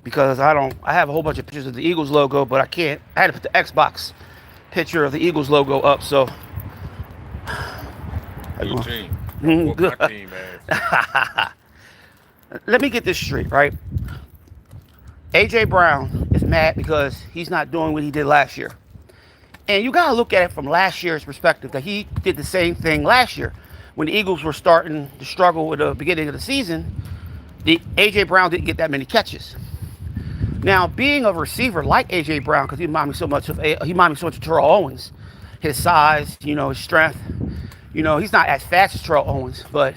because I have a whole bunch of pictures of the Eagles logo, but I can't. I had to put the Xbox picture of the Eagles logo up. So Good team. Don't whoop my team ass. let me get this straight, right? A.J. Brown is mad because he's not doing what he did last year. And you got to look at it from last year's perspective, that he did the same thing last year. When the Eagles were starting to struggle at the beginning of the season, the A.J. Brown didn't get that many catches. Now, being a receiver like A.J. Brown, because he reminds me so much of Terrell Owens, his size, his strength, he's not as fast as Terrell Owens, but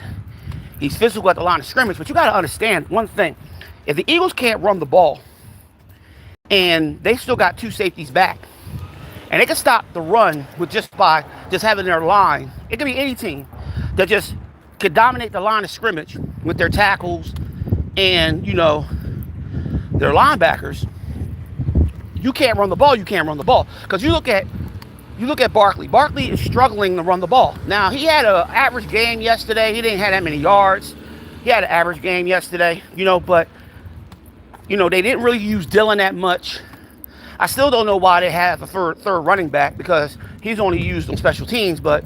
he's physical at the line of scrimmage. But you got to understand one thing. If the Eagles can't run the ball and they still got two safeties back, and they can stop the run with by just having their line, it could be any team that just could dominate the line of scrimmage with their tackles and, their linebackers. You can't run the ball. You can't run the ball. Because you look at Barkley. Barkley is struggling to run the ball. Now, he had an average game yesterday. He didn't have that many yards. He had an average game yesterday, but they didn't really use Dillon that much. I still don't know why they have a third running back, because he's only used on special teams. But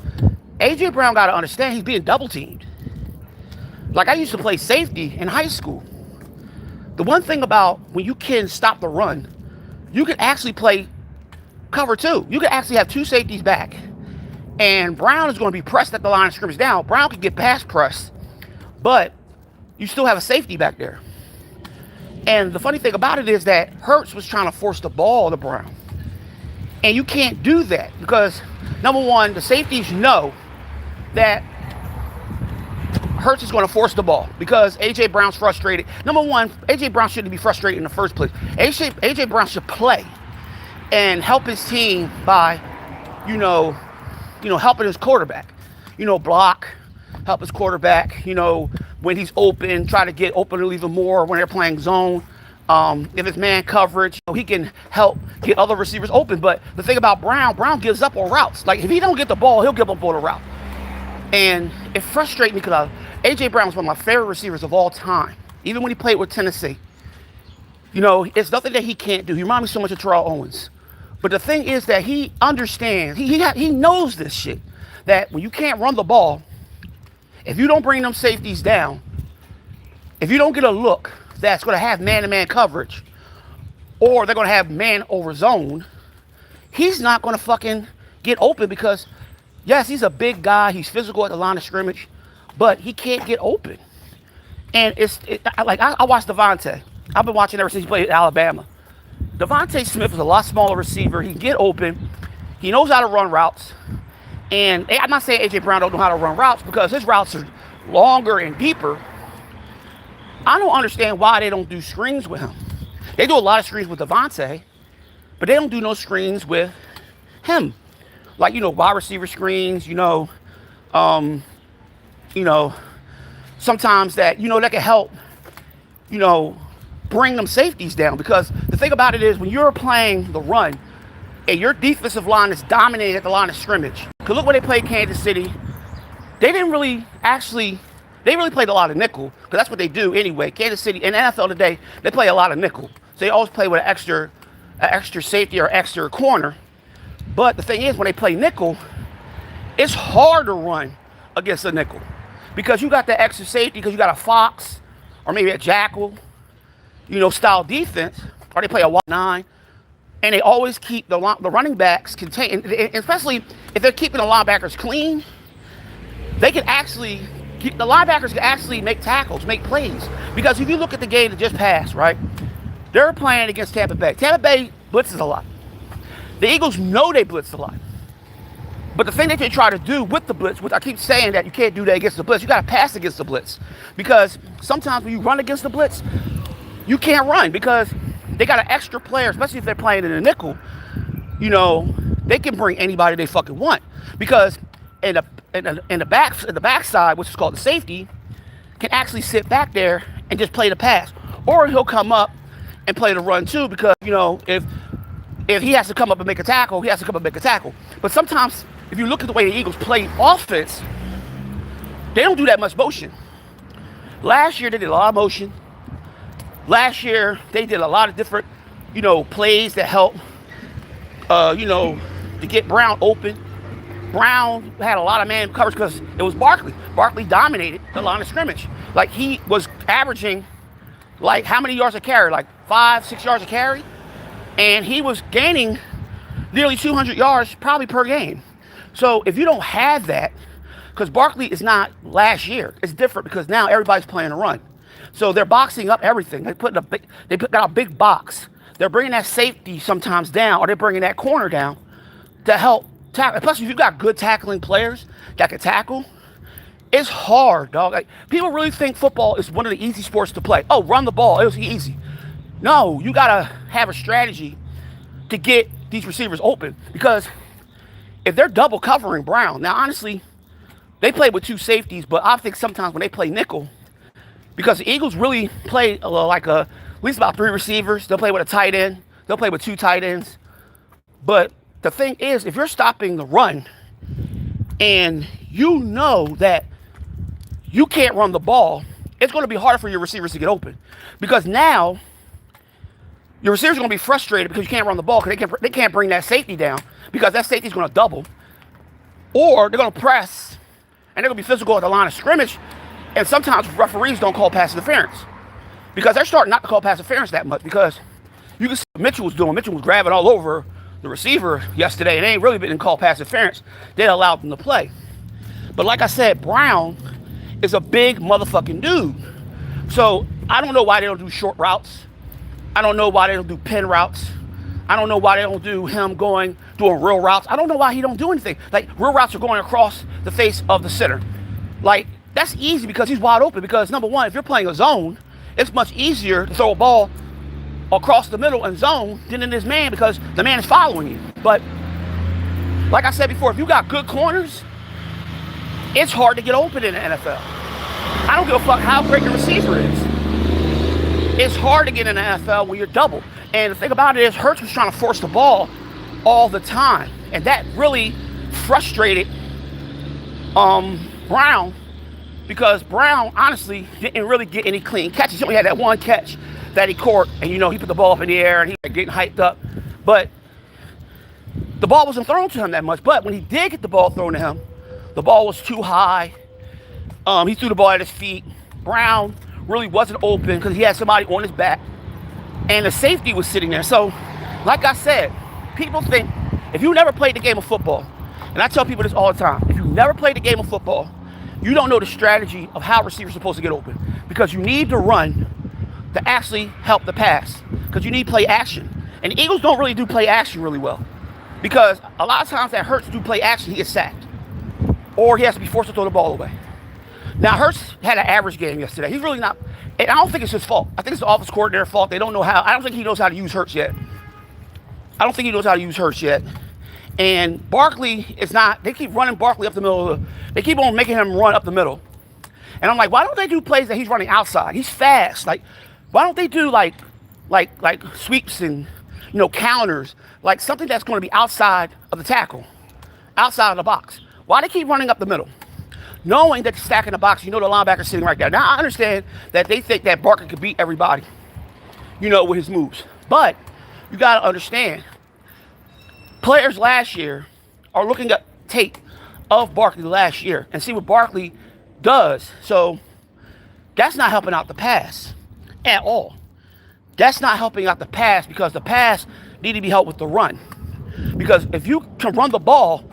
A.J. Brown got to understand he's being double teamed. Like, I used to play safety in high school. The one thing about when you can stop the run, you can actually play cover two. You can actually have two safeties back. And Brown is going to be pressed at the line of scrimmage. Now, Brown can get pass pressed, but you still have a safety back there. And the funny thing about it is that Hurts was trying to force the ball to Brown. And you can't do that because, number one, the safeties know that Hurts is going to force the ball because A.J. Brown's frustrated. Number one, A.J. Brown shouldn't be frustrated in the first place. A.J. Brown should play and help his team by, helping his quarterback. Block, help his quarterback, when he's open, try to get open even more when they're playing zone. If it's man coverage, he can help get other receivers open. But the thing about Brown gives up on routes. Like, if he don't get the ball, he'll give up on a route. And it frustrates me because A.J. Brown is one of my favorite receivers of all time, even when he played with Tennessee. It's nothing that he can't do. He reminds me so much of Terrell Owens. But the thing is that he understands, he knows this shit, that when you can't run the ball, if you don't bring them safeties down, if you don't get a look that's going to have man-to-man coverage, or they're going to have man over zone, he's not going to fucking get open because, yes, he's a big guy. He's physical at the line of scrimmage, but he can't get open. And I watched Devontae. I've been watching ever since he played at Alabama. Devontae Smith is a lot smaller receiver. He can get open. He knows how to run routes. And I'm not saying A.J. Brown don't know how to run routes because his routes are longer and deeper. I don't understand why they don't do screens with him. They do a lot of screens with Devontae, but they don't do no screens with him. Like, wide receiver screens, sometimes that, that can help, bring them safeties down. Because the thing about it is when you're playing the run and your defensive line is dominated at the line of scrimmage. Because look when they played Kansas City, they really played a lot of nickel, because that's what they do anyway. Kansas City, in the NFL today, they play a lot of nickel. So they always play with an extra safety or extra corner. But the thing is, when they play nickel, it's hard to run against a nickel. Because you got that extra safety, because you got a Fox, or maybe a Jackal, style defense, or they play a wide 9. And they always keep the running backs contained, especially if they're keeping the linebackers clean. The linebackers can actually make tackles, make plays. Because if you look at the game that just passed, right, they're playing against Tampa Bay. Tampa Bay blitzes a lot. The Eagles know they blitz a lot. But the thing that they try to do with the blitz, which I keep saying that you can't do that against the blitz, you got to pass against the blitz. Because sometimes when you run against the blitz, you can't run because they got an extra player, especially if they're playing in a nickel. They can bring anybody they fucking want. Because in the backside, which is called the safety, can actually sit back there and just play the pass. Or he'll come up and play the run too, because, if he has to come up and make a tackle, he has to come up and make a tackle. But sometimes, if you look at the way the Eagles play offense, they don't do that much motion. Last year, they did a lot of motion. Last year, they did a lot of different, plays that help, to get Brown open. Brown had a lot of man coverage because it was Barkley. Barkley dominated the line of scrimmage. Like, he was averaging, like, how many yards a carry? Like 5, 6 yards a carry? And he was gaining nearly 200 yards probably per game. So if you don't have that, because Barkley is not last year, it's different because now everybody's playing a run. So they're boxing up everything. Got a big box. They're bringing that safety sometimes down, or they're bringing that corner down to help tackle. Plus, if you've got good tackling players that can tackle, it's hard, dog. Like, people really think football is one of the easy sports to play. Oh, run the ball, it was easy. No, you gotta have a strategy to get these receivers open, because if they're double covering Brown, now honestly, they play with 2 safeties, but I think sometimes when they play nickel, because the Eagles really play at least about 3 receivers. They'll play with a tight end. They'll play with 2 tight ends. But the thing is, if you're stopping the run and you know that you can't run the ball, it's going to be harder for your receivers to get open, because now your receivers are going to be frustrated because you can't run the ball because they can't bring that safety down, because that safety is going to double, or they're going to press and they're going to be physical at the line of scrimmage. And sometimes referees don't call pass interference because they're starting not to call pass interference that much, because you can see what Mitchell was doing. Mitchell was grabbing all over the receiver yesterday, and they ain't really been called pass interference. They allowed them to play. But like I said, Brown is a big motherfucking dude. So I don't know why they don't do short routes. I don't know why they don't do pin routes. I don't know why they don't do him doing real routes. I don't know why he don't do anything. Like, real routes are going across the face of the center. Like, that's easy because he's wide open. Because number one, if you're playing a zone, it's much easier to throw a ball across the middle and zone than in this man, because the man is following you. But like I said before, if you got good corners, it's hard to get open in the NFL. I don't give a fuck how great your receiver is. It's hard to get in the NFL when you're double. And the thing about it is, Hurts was trying to force the ball all the time, and that really frustrated Brown, because Brown honestly didn't really get any clean catches. He only had that one catch that he caught, and he put the ball up in the air and he was getting hyped up, but the ball wasn't thrown to him that much. But when he did get the ball thrown to him, the ball was too high. He threw the ball at his feet. Brown really wasn't open because he had somebody on his back, and the safety was sitting there. So, like I said, people think, if you never played the game of football, and I tell people this all the time, if you never played the game of football, you don't know the strategy of how receivers are supposed to get open, because you need to run to actually help the pass, because you need play action. And the Eagles don't really do play action really well, because a lot of times that Hurts do play action, he gets sacked, or he has to be forced to throw the ball away. Now, Hurts had an average game yesterday. He's really not, and I don't think it's his fault. I think it's the offense coordinator's fault. They don't know how. I don't think he knows how to use Hurts yet. And Barkley is not, they keep running Barkley up the middle. They keep on making him run up the middle. And I'm like, why don't they do plays that he's running outside? He's fast. Like, why don't they do like sweeps and, counters, like something that's going to be outside of the tackle, outside of the box? Why they keep running up the middle? Knowing that you're stacking the box, the linebacker's sitting right there. Now, I understand that they think that Barkley could beat everybody, with his moves. But you got to understand, players last year are looking at tape of Barkley last year and see what Barkley does. So that's not helping out the pass at all. That's not helping out the pass, because the pass need to be helped with the run. Because if you can run the ball,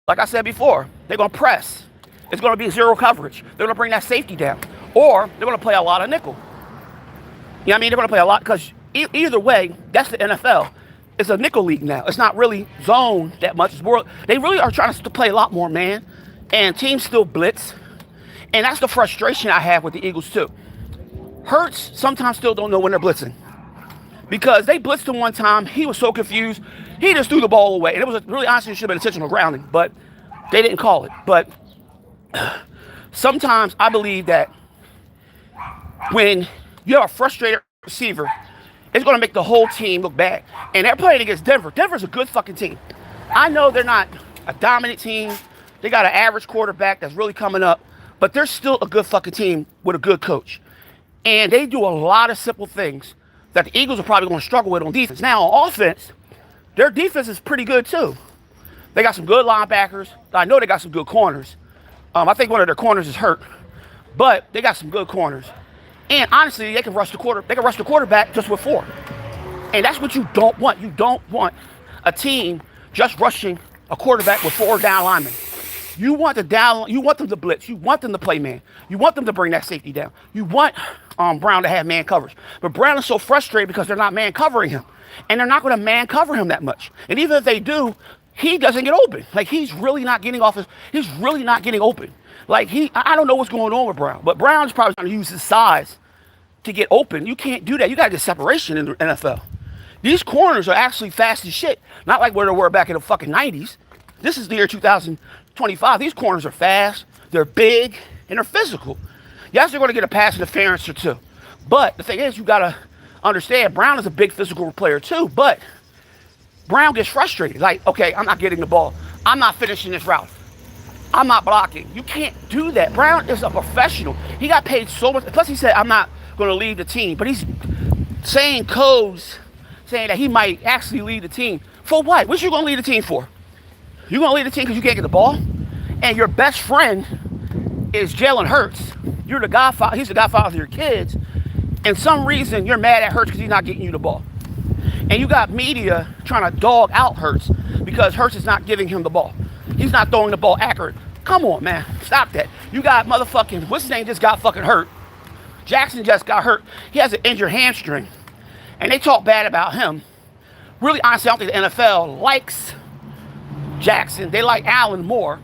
like I said before, they're going to press. It's going to be zero coverage. They're going to bring that safety down. Or they're going to play a lot of nickel. They're going to play a lot, because either way, that's the NFL. It's a nickel league now. It's not really zone that much. They really are trying to play a lot more man, and teams still blitz. And that's the frustration I have with the Eagles too. Hurts sometimes still don't know when they're blitzing, because they blitzed him one time. He was so confused. He just threw the ball away. And it was really, honestly, it should have been intentional grounding, but they didn't call it. But sometimes I believe that when you have a frustrated receiver, it's going to make the whole team look bad. And they're playing against Denver. Denver's a good fucking team. I know they're not a dominant team. They got an average quarterback that's really coming up, but they're still a good fucking team with a good coach. And they do a lot of simple things that the Eagles are probably going to struggle with on defense. Now, on offense, their defense is pretty good too. They got some good linebackers. I know they got some good corners. I think one of their corners is hurt, but they got some good corners. And honestly, they can rush the quarterback just with 4. And that's what you don't want. You don't want a team just rushing a quarterback with 4 down linemen. You want them to blitz. You want them to play man. You want them to bring that safety down. You want Brown to have man coverage. But Brown is so frustrated because they're not man covering him. And they're not going to man cover him that much. And even if they do, he doesn't get open. Like, he's really not getting open. Like, I don't know what's going on with Brown. But Brown is probably trying to use his size to get open. You can't do that. You got to get separation in the NFL. These corners are actually fast as shit. Not like where they were back in the fucking 90s. This is the year 2025. These corners are fast, they're big, and they're physical. Yes, they're going to get a pass interference or 2. But the thing is, you got to understand, Brown is a big physical player too, but Brown gets frustrated. Like, okay, I'm not getting the ball. I'm not finishing this route. I'm not blocking. You can't do that. Brown is a professional. He got paid so much. Plus, he said, I'm not going to leave the team. But he's saying codes, saying that he might actually lead the team. For what? What you going to lead the team for? You going to lead the team because you can't get the ball? And your best friend is Jalen Hurts. You're the godfather. He's the godfather of your kids. And some reason you're mad at Hurts because he's not getting you the ball. And you got media trying to dog out Hurts because Hurts is not giving him the ball. He's not throwing the ball accurate. Come on, man. Stop that. You got motherfucking, what's his name, just got fucking hurt. Jackson just got hurt. He has an injured hamstring. And they talk bad about him. Really, honestly, I don't think the NFL likes Jackson. They like Allen more.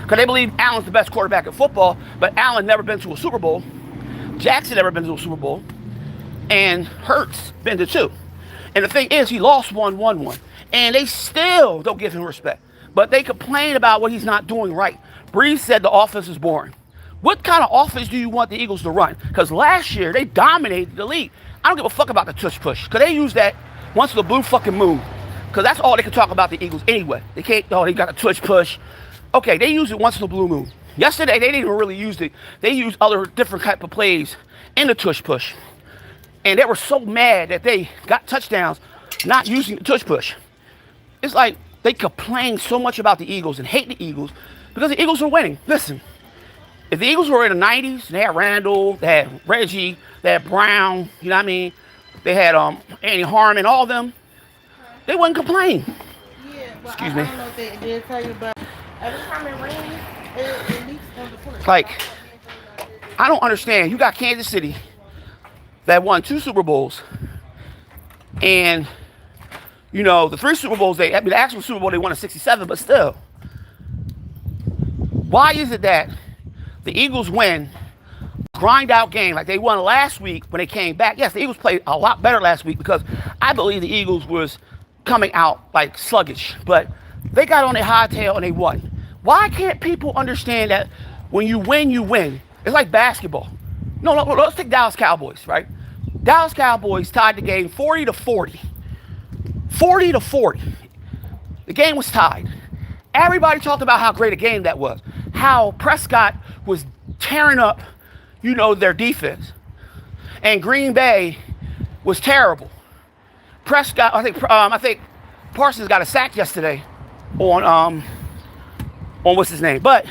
Because they believe Allen's the best quarterback in football. But Allen never been to a Super Bowl. Jackson never been to a Super Bowl. And Hurts been to 2. And the thing is, he lost 1-1-1. And they still don't give him respect. But they complain about what he's not doing right. Breeze said the offense is boring. What kind of offense do you want the Eagles to run? Because last year, they dominated the league. I don't give a fuck about the tush push. Because they use that once in the blue fucking moon. Because that's all they can talk about the Eagles anyway. They can't, oh, they got a tush push. Okay, they use it once in the blue moon. Yesterday, they didn't even really use it. They used other different type of plays in the tush push. And they were so mad that they got touchdowns not using the tush push. It's like they complain so much about the Eagles and hate the Eagles because the Eagles are winning. Listen, if the Eagles were in the 90s, they had Randall, they had Reggie, they had Brown, you know what I mean? They had Andy Harmon, all of them. They wouldn't complain. Yeah, but Excuse me. I don't know if they did tell you, but every time it rains, it leaks on the porch. Like, I don't understand. You got Kansas City that won 2 Super Bowls. And, you know, the 3 Super Bowls, the actual Super Bowl, they won in 67, but still. Why is it that the Eagles win grind out game like they won last week when they came back? Yes, the Eagles played a lot better last week because I believe the Eagles was coming out like sluggish, but they got on their high tail and they won. Why can't people understand that when you win, you win? It's like basketball. No, let's take Dallas Cowboys, right? Dallas Cowboys tied the game 40-40. 40-40. The game was tied. Everybody talked about how great a game that was. How Prescott was tearing up, you know, their defense. And Green Bay was terrible. Prescott, I think Parsons got a sack yesterday on what's his name. But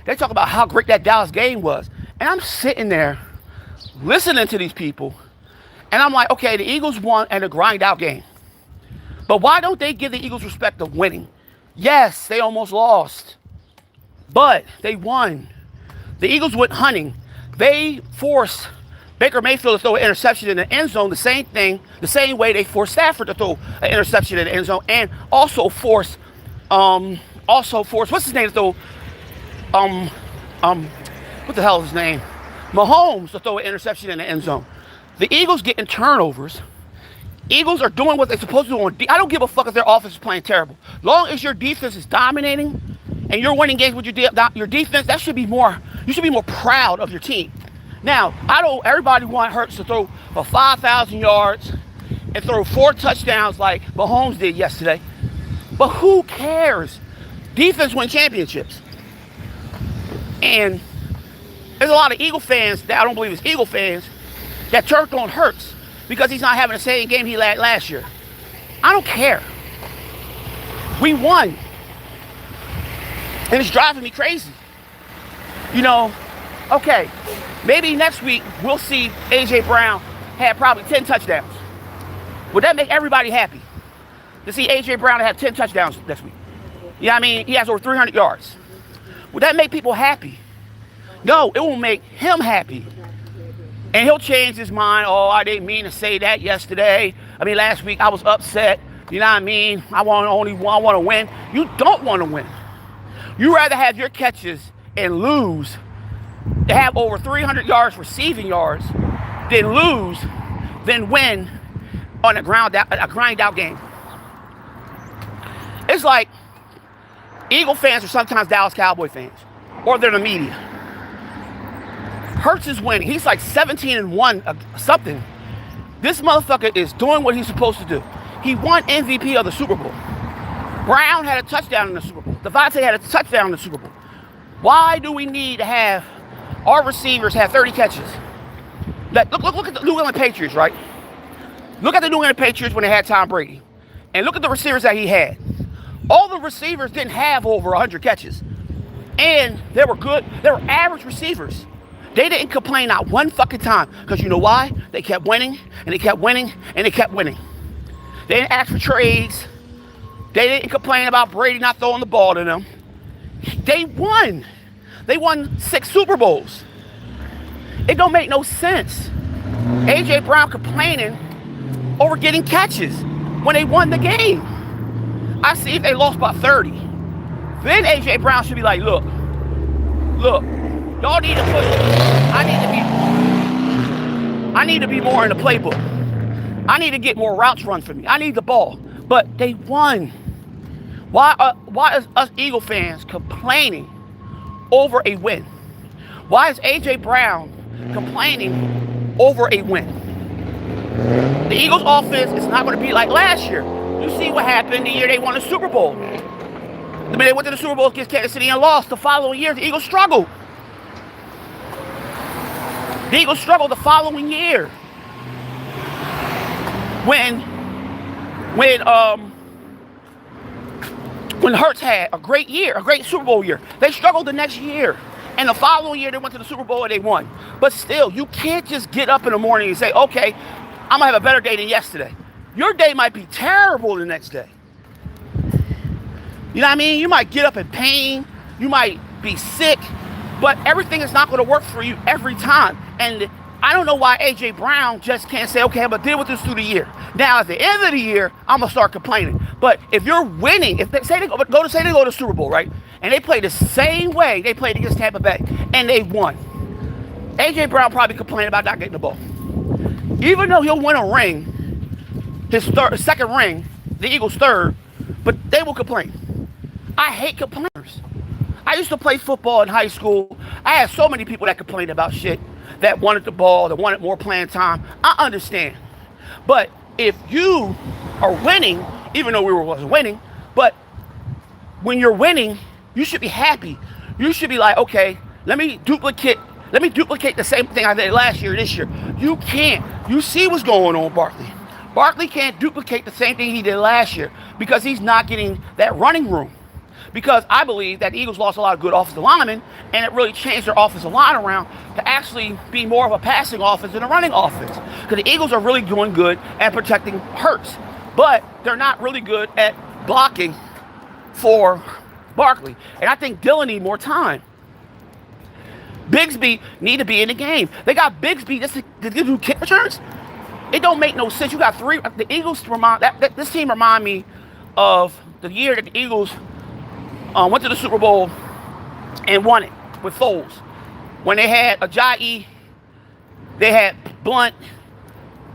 they talk about how great that Dallas game was. And I'm sitting there listening to these people. And I'm like, okay, the Eagles won and a grind out game. But why don't they give the Eagles respect of winning? Yes, they almost lost. But they won. The Eagles went hunting. They forced Baker Mayfield to throw an interception in the end zone, the same way they forced Stafford to throw an interception in the end zone, and also forced what's his name to throw what the hell is his name? Mahomes to throw an interception in the end zone. The Eagles getting turnovers. Eagles are doing what they're supposed to do on I don't give a fuck if their offense is playing terrible. Long as your defense is dominating and you're winning games with your defense, that should be more. You should be more proud of your team. Now, everybody want Hurts to throw for 5,000 yards and throw 4 touchdowns like Mahomes did yesterday. But who cares? Defense wins championships. And There's a lot of Eagle fans that I don't believe is Eagle fans that turned on Hurts because he's not having the same game he had last year. I don't care. We won. And it's driving me crazy. You know, okay, maybe next week we'll see A.J. Brown have probably 10 touchdowns. Would that make everybody happy? To see A.J. Brown have 10 touchdowns next week? You know what I mean? He has over 300 yards. Would that make people happy? No, it will make him happy. And he'll change his mind. Oh, I didn't mean to say that yesterday. I mean, last week I was upset. You know what I mean? I want to win. You don't want to win. You rather have your catches and lose, to have over 300 yards receiving yards, than win on a grind out game. It's like Eagle fans are sometimes Dallas Cowboy fans, or they're the media. Hurts is winning. He's like 17-1 something. This motherfucker is doing what he's supposed to do. He won MVP of the Super Bowl. Brown had a touchdown in the Super Bowl. Devontae had a touchdown in the Super Bowl. Why do we need to have our receivers have 30 catches? Look at the New England Patriots, right? Look at the New England Patriots when they had Tom Brady. And look at the receivers that he had. All the receivers didn't have over 100 catches. And they were good. They were average receivers. They didn't complain not one fucking time. Because you know why? They kept winning, and they kept winning, and they kept winning. They didn't ask for trades. They didn't complain about Brady not throwing the ball to them. They won. They won 6 Super Bowls. It don't make no sense. A.J. Brown complaining over getting catches when they won the game. I see if they lost by 30. Then A.J. Brown should be like, look, y'all need to push. I need to be more in the playbook. I need to get more routes run for me. I need the ball. But they won. Why is us Eagle fans complaining over a win? Why is A.J. Brown complaining over a win? The Eagles' offense is not going to be like last year. You see what happened the year they won the Super Bowl. I mean, they went to the Super Bowl against Kansas City and lost. The following year, the Eagles struggled. The Eagles struggled the following year. When Hurts had a great year, a great Super Bowl year, they struggled the next year. And the following year, they went to the Super Bowl and they won. But still, you can't just get up in the morning and say, okay, I'm going to have a better day than yesterday. Your day might be terrible the next day. You know what I mean? You might get up in pain. You might be sick. But everything is not going to work for you every time. And I don't know why A.J. Brown just can't say, okay, I'm going to deal with this through the year. Now, at the end of the year, I'm going to start complaining. But if you're winning, if they say they go to Super Bowl, right? And they play the same way they played against Tampa Bay, and they won. A.J. Brown probably complained about not getting the ball. Even though he'll win a ring, his second ring, the Eagles' third, but they will complain. I hate complainers. I used to play football in high school. I had so many people that complained about shit, that wanted the ball, that wanted more playing time. I understand. But if you are winning, even though we wasn't winning, but when you're winning, you should be happy. You should be like, okay, let me duplicate the same thing I did last year, this year. You can't. You see what's going on, Barkley. Barkley can't duplicate the same thing he did last year because he's not getting that running room. Because I believe that the Eagles lost a lot of good offensive linemen, and it really changed their offensive line around to actually be more of a passing offense than a running offense. Because the Eagles are really doing good at protecting Hurts, but they're not really good at blocking for Barkley. And I think Dillon need more time. Bigsby need to be in the game. They got Bigsby just to do kick returns. It don't make no sense. You got three. The Eagles this team remind me of the year that the Eagles went to the Super Bowl and won it with Foles. When they had Ajayi, they had Blunt,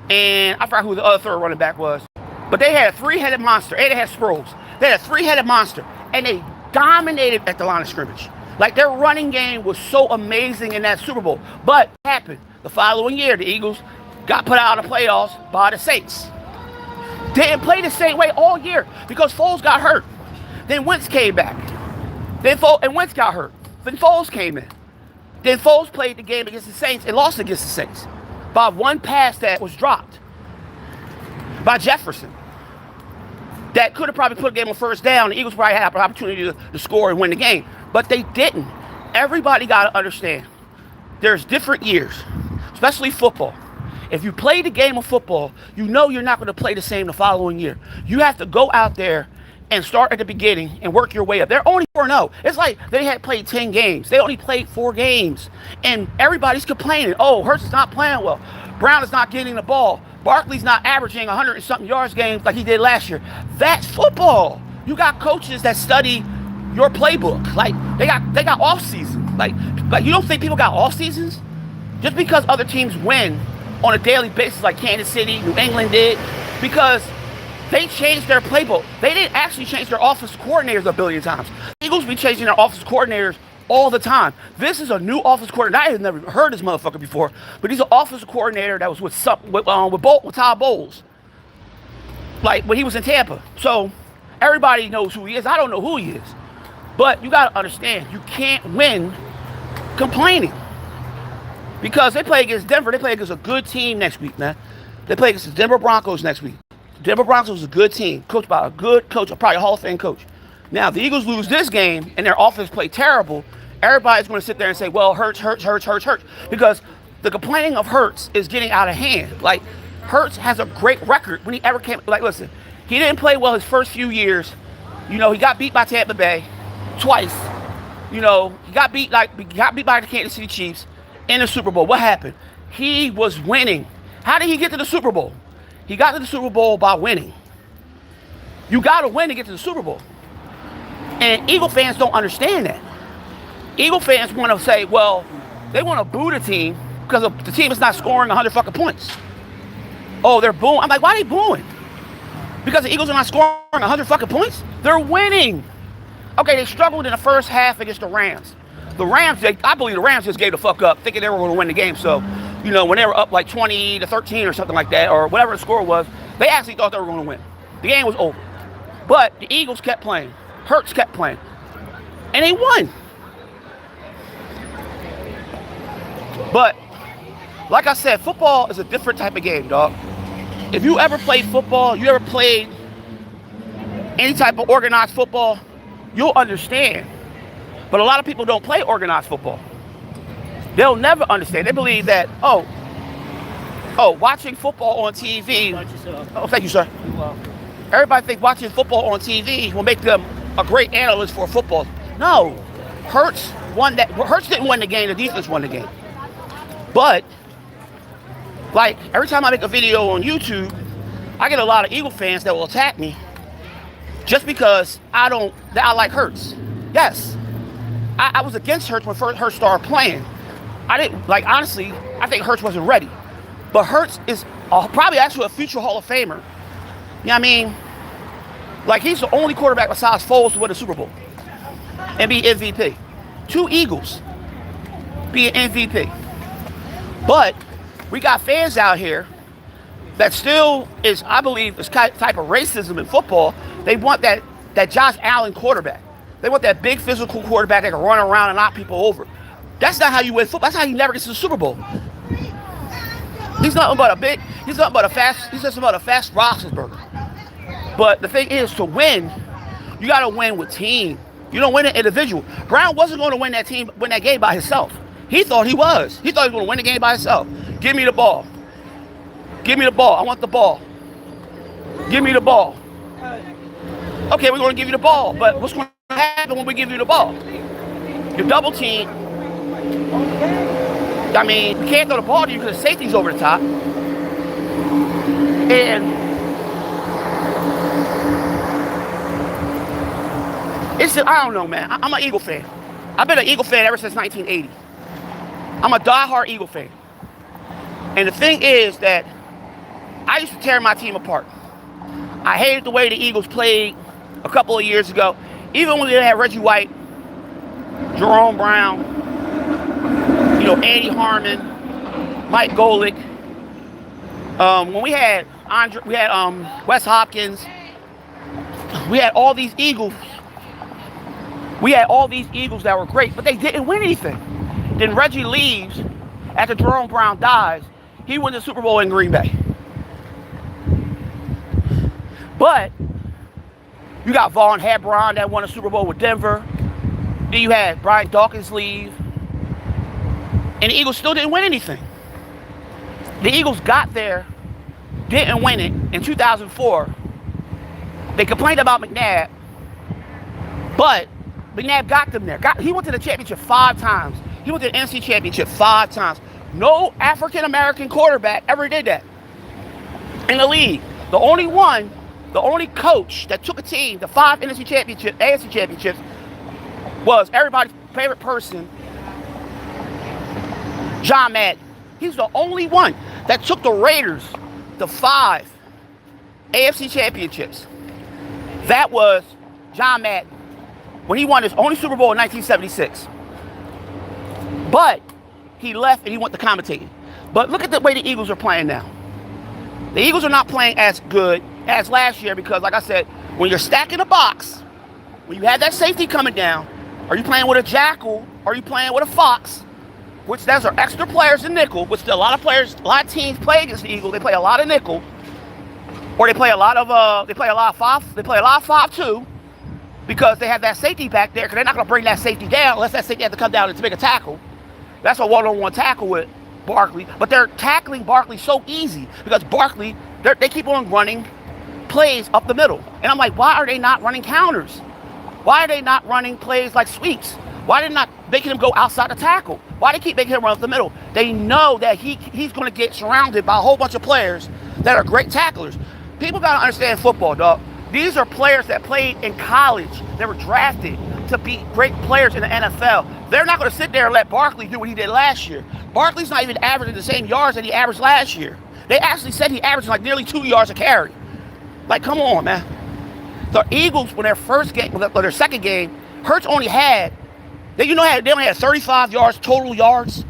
and I forgot who the other third running back was. But they had a three-headed monster, and they had Sproles. They had a three-headed monster, and they dominated at the line of scrimmage. Like, their running game was so amazing in that Super Bowl. But what happened? The following year, the Eagles got put out of the playoffs by the Saints. Didn't play the same way all year because Foles got hurt. Then Wentz came back. And Wentz got hurt. Then Foles came in. Then Foles played the game against the Saints and lost against the Saints by one pass that was dropped by Jefferson. That could have probably put the game on first down. The Eagles probably had an opportunity to score and win the game. But they didn't. Everybody got to understand, there's different years, especially football. If you play the game of football, you know you're not going to play the same the following year. You have to go out there and start at the beginning and work your way up. They're only 4-0. It's like they had played 10 games. They only played 4 games. And everybody's complaining. Oh, Hurts is not playing well. Brown is not getting the ball. Barkley's not averaging 100 and something yards games like he did last year. That's football. You got coaches that study your playbook. Like they got off season. Like you don't think people got off seasons? Just because other teams win on a daily basis like Kansas City, New England did, because they changed their playbook. They didn't actually change their offensive coordinators a billion times. The Eagles be changing their offensive coordinators all the time. This is a new offensive coordinator. I had never heard this motherfucker before, but he's an offensive coordinator that was with Todd Bowles, like when he was in Tampa. So everybody knows who he is. I don't know who he is, but you got to understand, you can't win complaining. Because they play against Denver, they play against a good team next week, man. They play against the Denver Broncos next week. Denver Broncos is a good team, coached by a good coach, probably a Hall of Fame coach. Now, if the Eagles lose this game and their offense play terrible, everybody's going to sit there and say, well, Hurts. Because the complaining of Hurts is getting out of hand. Like, Hurts has a great record when he ever came. Like, listen, he didn't play well his first few years. You know, he got beat by Tampa Bay twice. You know, he got beat by the Kansas City Chiefs in the Super Bowl. What happened? He was winning. How did he get to the Super Bowl? He got to the Super Bowl by winning. You got to win to get to the Super Bowl. And Eagle fans don't understand that. Eagle fans want to say, well, they want to boo the team because the team is not scoring 100 fucking points. Oh, they're booing. I'm like, why are they booing? Because the Eagles are not scoring 100 fucking points? They're winning. Okay, they struggled in the first half against the Rams. I believe the Rams just gave the fuck up, thinking they were going to win the game. So, you know, when they were up like 20-13 or something like that, or whatever the score was, they actually thought they were going to win. The game was over. But the Eagles kept playing. Hurts kept playing. And they won. But, like I said, football is a different type of game, dog. If you ever played football, you ever played any type of organized football, you'll understand. But a lot of people don't play organized football. They'll never understand. They believe that, watching football on TV. Oh, thank you, sir. Everybody thinks watching football on TV will make them a great analyst for football. No. Hurts didn't win the game. The defense won the game. But, like, every time I make a video on YouTube, I get a lot of Eagle fans that will attack me just because I like Hurts. Yes. I was against Hurts when Hurts started playing. Honestly, I think Hurts wasn't ready. But Hurts is probably actually a future Hall of Famer. You know what I mean? Like, he's the only quarterback besides Foles to win a Super Bowl and be MVP. 2 Eagles be an MVP. But we got fans out here that still is, I believe, this type of racism in football. They want that Josh Allen quarterback. They want that big physical quarterback that can run around and knock people over. That's not how you win football. That's how you never get to the Super Bowl. He's nothing but a fast Roethlisberger. But the thing is, to win, you got to win with team. You don't win an individual. Brown wasn't going to win that game by himself. He thought he was. He thought he was going to win the game by himself. Give me the ball. Give me the ball. I want the ball. Give me the ball. Okay, we're going to give you the ball, but what's going to happen when we give you the ball? You double team. I mean, you can't throw the ball to you because the safety's over the top. And I don't know, man. I'm an Eagle fan. I've been an Eagle fan ever since 1980. I'm a diehard Eagle fan. And the thing is that I used to tear my team apart. I hated the way the Eagles played a couple of years ago. Even when they had Reggie White, Jerome Brown, Andy Harmon, Mike Golick. When we had Wes Hopkins, we had all these Eagles. We had all these Eagles that were great, but they didn't win anything. Then Reggie leaves after Jerome Brown dies. He wins the Super Bowl in Green Bay. But you got Vaughn Hebron that won a Super Bowl with Denver. Then you had Brian Dawkins leave. And the Eagles still didn't win anything. The Eagles got there, didn't win it in 2004. They complained about McNabb, but McNabb got them there. He went to the championship 5 times. He went to the NFC championship 5 times. No African-American quarterback ever did that in the league. The only coach that took a team to 5 NFC championships, AFC championships, was everybody's favorite person, John Madden. He's the only one that took the Raiders to 5 AFC championships. That was John Madden when he won his only Super Bowl in 1976. But he left and he went to commentating. But look at the way the Eagles are playing now. The Eagles are not playing as good as last year because, like I said, when you're stacking a box, when you have that safety coming down, are you playing with a jackal? Or are you playing with a fox? Which those are extra players in nickel, which a lot of teams play against the Eagles. They play a lot of nickel, or they play a lot of 5-2, because they have that safety back there. Because they're not going to bring that safety down unless that safety has to come down to make a tackle. That's a one-on-one tackle with Barkley, but they're tackling Barkley so easy because Barkley they keep on running plays up the middle, and I'm like, why are they not running counters? Why are they not running plays like sweeps? Why are they not making him go outside the tackle? Why do they keep making him run up the middle? They know that he's going to get surrounded by a whole bunch of players that are great tacklers. People got to understand football, dog. These are players that played in college. They were drafted to be great players in the NFL. They're not going to sit there and let Barkley do what he did last year. Barkley's not even averaging the same yards that he averaged last year. They actually said he averaged like nearly 2 yards a carry. Like, come on, man. The Eagles, when their second game, Hurts only had, they only had 35 yards, total yards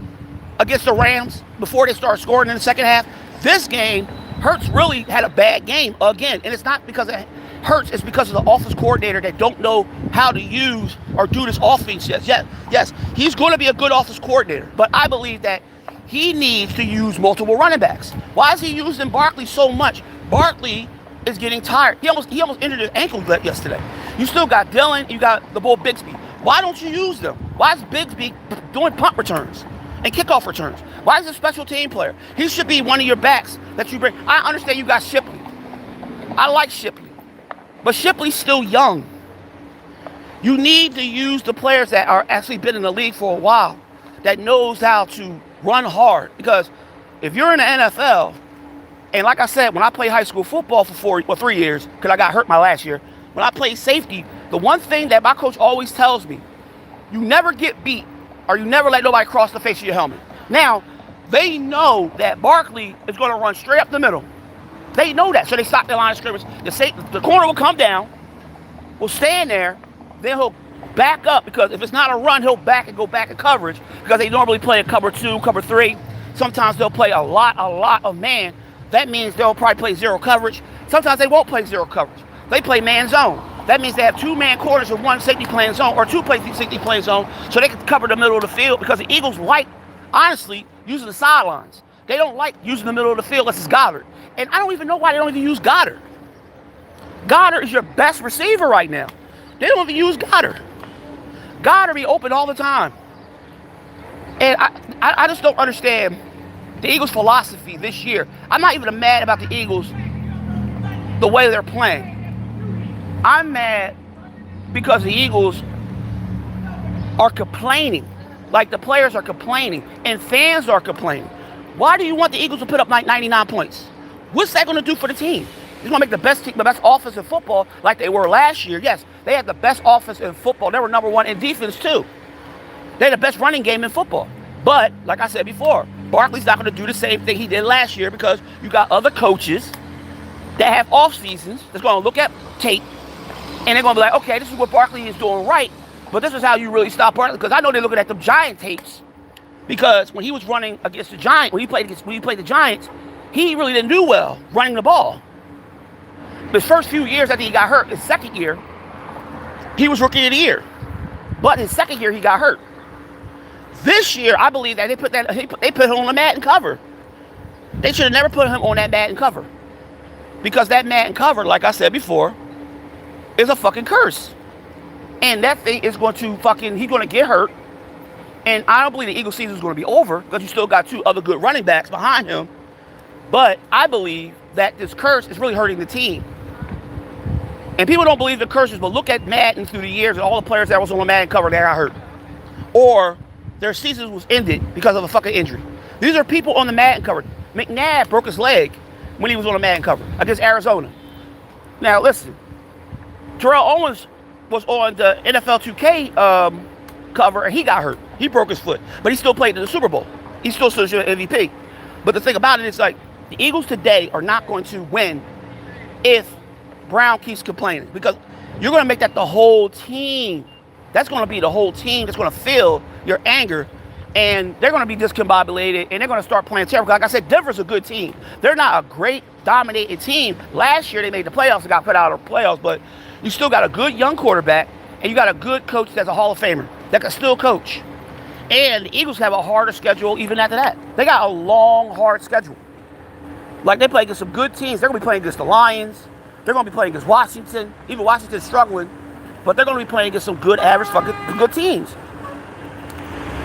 against the Rams before they started scoring in the second half. This game, Hurts really had a bad game again. And it's not because of Hurts, it's because of the offense coordinator that don't know how to use or do this offense yet. Yes, he's going to be a good offense coordinator. But I believe that he needs to use multiple running backs. Why is he using Barkley so much? Barkley is getting tired. He almost injured his ankle yesterday. You still got Dillon, you got the bull Bixby. Why don't you use them? Why is Bixby doing punt returns and kickoff returns? Why is he a special team player? He should be one of your backs that you bring. I understand you got Shipley. I like Shipley. But Shipley's still young. You need to use the players that are actually been in the league for a while, that knows how to run hard. Because if you're in the NFL, and like I said, when I played high school football for 3 years, because I got hurt my last year, when I played safety, the one thing that my coach always tells me, you never get beat or you never let nobody cross the face of your helmet. Now, they know that Barkley is going to run straight up the middle. They know that, so they stop the line of scrimmage. The corner will come down, will stand there, then he'll back up, because if it's not a run, he'll back and go back in coverage, because they normally play a cover 2, cover 3. Sometimes they'll play a lot of man. That means they'll probably play zero coverage. Sometimes they won't play zero coverage. They play man zone. That means they have 2 man corners and 1 safety playing zone, or 2 safety playing zone, so they can cover the middle of the field, because the Eagles like, honestly, using the sidelines. They don't like using the middle of the field unless it's Goddard. And I don't even know why they don't even use Goddard. Goddard is your best receiver right now. They don't even use Goddard. Goddard be open all the time. And I just don't understand the Eagles' philosophy this year. I'm not even mad about the Eagles, the way they're playing. I'm mad because the Eagles are complaining. Like, the players are complaining and fans are complaining. Why do you want the Eagles to put up like 99 points? What's that going to do for the team? It's going to make the best offense in football like they were last year. Yes, they had the best offense in football. They were number 1 in defense too. They had the best running game in football. But, like I said before, Barkley's not going to do the same thing he did last year, because you got other coaches that have off seasons that's going to look at tape, and they're going to be like, okay, this is what Barkley is doing right, but this is how you really stop Barkley. Because I know they're looking at the Giant tapes, because when he was running against the Giants, when he played the Giants, he really didn't do well running the ball. The first few years after he got hurt, his second year, he was rookie of the year. But his second year, he got hurt. This year, I believe that they put him on the Madden cover. They should have never put him on that Madden cover because that Madden cover, like I said before, is a fucking curse. And that thing is going to fucking, he's going to get hurt. And I don't believe the Eagles season is going to be over because you still got two other good running backs behind him. But I believe that this curse is really hurting the team. And people don't believe the curses, but look at Madden through the years and all the players that was on the Madden cover that got hurt. Or their season was ended because of a fucking injury. These are people on the Madden cover. McNabb broke his leg when he was on the Madden cover against Arizona. Now listen, Terrell Owens was on the NFL 2K cover and he got hurt. He broke his foot, but he still played in the Super Bowl. He's still an MVP. But the thing about it is, like, the Eagles today are not going to win if Brown keeps complaining, because you're going to make that the whole team. That's going to be the whole team that's going to feel your anger, and they're going to be discombobulated, and they're going to start playing terrible. Like I said, Denver's a good team. They're not a great, dominating team. Last year they made the playoffs and got put out of the playoffs, but you still got a good young quarterback, and you got a good coach that's a Hall of Famer that can still coach. And the Eagles have a harder schedule even after that. They got a long, hard schedule. Like, they play against some good teams. They're going to be playing against the Lions. They're going to be playing against Washington. Even Washington's struggling. But they're going to be playing against some good, average, fucking good teams.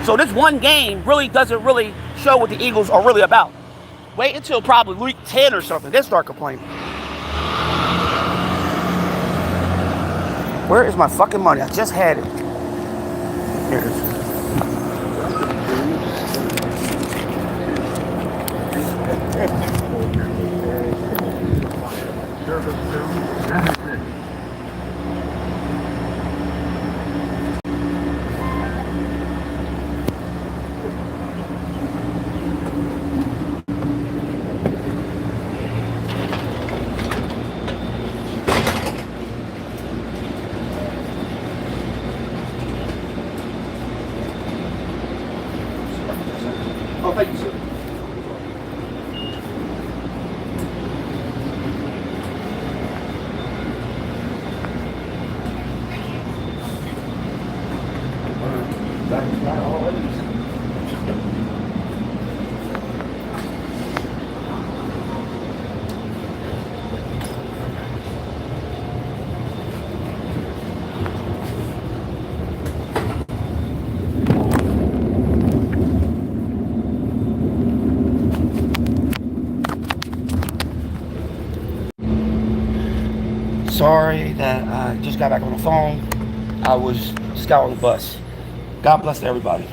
So this one game really doesn't really show what the Eagles are really about. Wait until probably week 10 or something. Then start complaining. Where is my fucking money? I just had it. Here it is. Oh, thank you, sir. Sorry that I just got back on the phone. I was just got on the bus. God bless everybody.